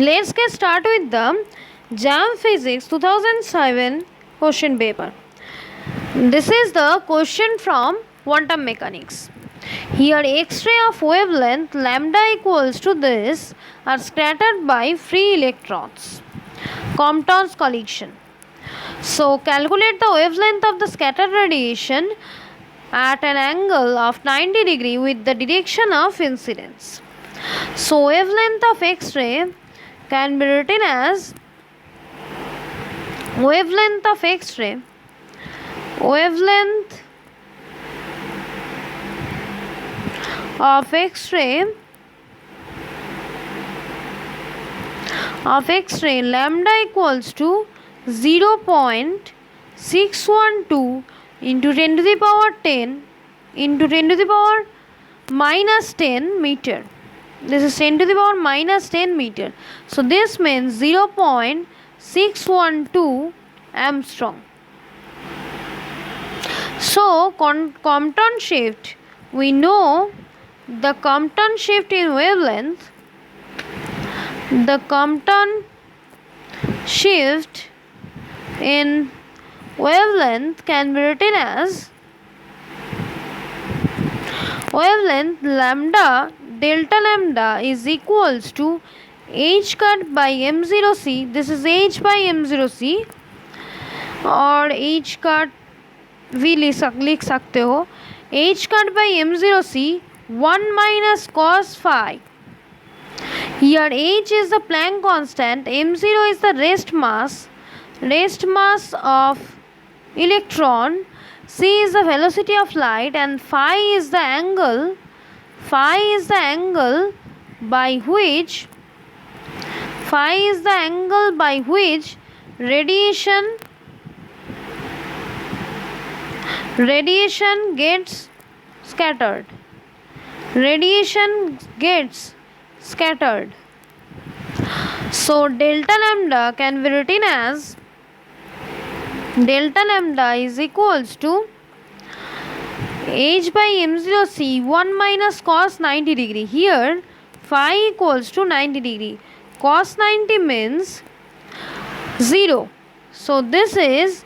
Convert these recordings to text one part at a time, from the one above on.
Let's get started with the JAM Physics 2007 question paper. This is the question from quantum mechanics. Here X-ray of wavelength lambda equals to this are scattered by free electrons. Compton's collision. So calculate the wavelength of the scattered radiation at an angle of 90 degree with the direction of incidence. So wavelength of X-ray can be written as wavelength of X-ray lambda equals to 0.612 into 10 to the power 10 into 10 to the power minus 10 meter. This is 10 to the power minus 10 meter. So this means 0.612 Armstrong. So Compton shift, we know the Compton shift in wavelength. The Compton shift in wavelength can be written as wavelength delta lambda is equals to h cut by m0c. This is h by m0c or h cut भी लिख सकते हो. h cut by m0c 1 minus cos phi. Here h is the Planck constant, m0 is the rest mass of electron, c is the velocity of light, and phi is the angle by which radiation gets scattered. So delta lambda can be written as delta lambda is equals to h by m0c 1 minus cos 90 degree. Here phi equals to 90 degree. Cos 90 means 0. So this is,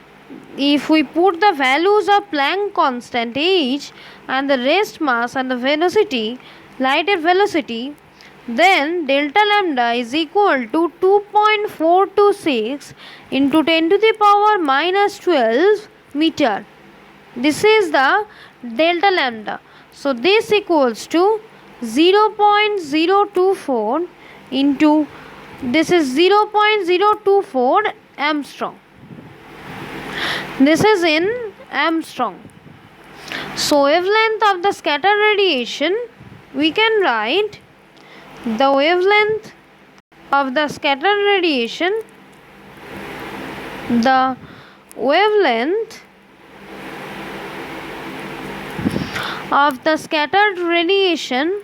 if we put the values of Planck constant h and the rest mass and the velocity, light velocity, then delta lambda is equal to 2.426 into 10 to the power minus 12 meter. This is the delta lambda. So this equals to 0.024 into, this is 0.024 Armstrong. This is in Armstrong. So wavelength of the scattered radiation, we can write the wavelength of the scattered radiation, the wavelength of the scattered radiation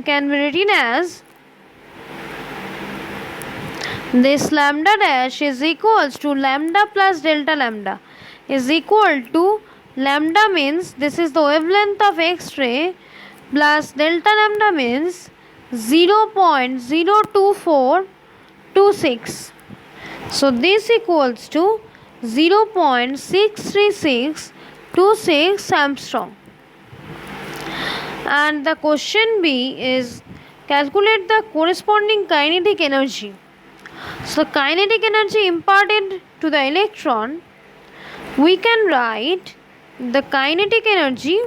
can be written as this lambda dash is equals to lambda plus delta lambda is equal to lambda means this is the wavelength of X-ray plus delta lambda means 0.02426. So this equals to 0.63626 Armstrong. And the question B is calculate the corresponding kinetic energy. So kinetic energy imparted to the electron, we can write the kinetic energy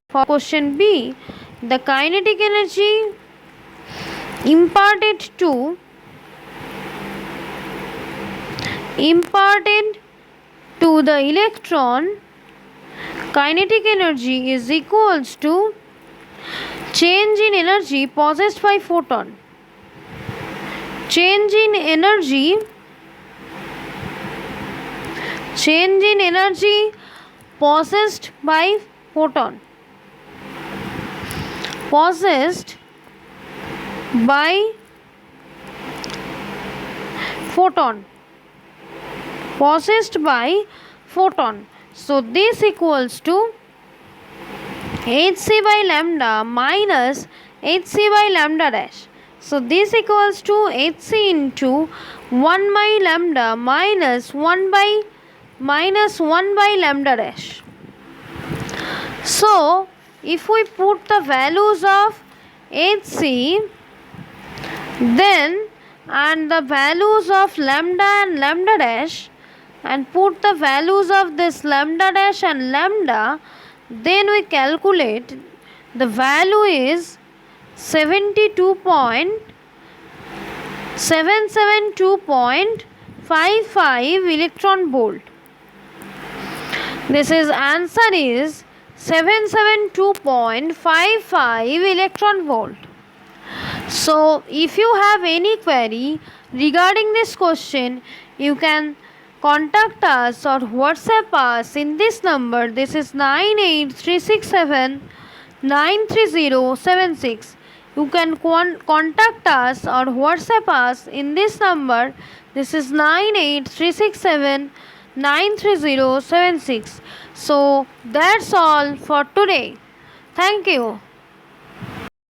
for question B. The kinetic energy imparted to the electron, kinetic energy is equals to change in energy possessed by photon. Change in energy possessed by photon. Possessed by photon. So this equals to hc by lambda minus hc by lambda dash. So this equals to hc into 1 by lambda minus 1 by lambda dash. So if we put the values of hc then and the values of lambda and lambda dash and put the values of this lambda dash and lambda, then we calculate the value is 772.55 electron volt. This is answer is 772.55 electron volt. So if you have any query regarding this question, you can contact us or WhatsApp us in this number. This is 98367930076. You can contact us or WhatsApp us in this number. This is 98367930076. So that's all for today. Thank you.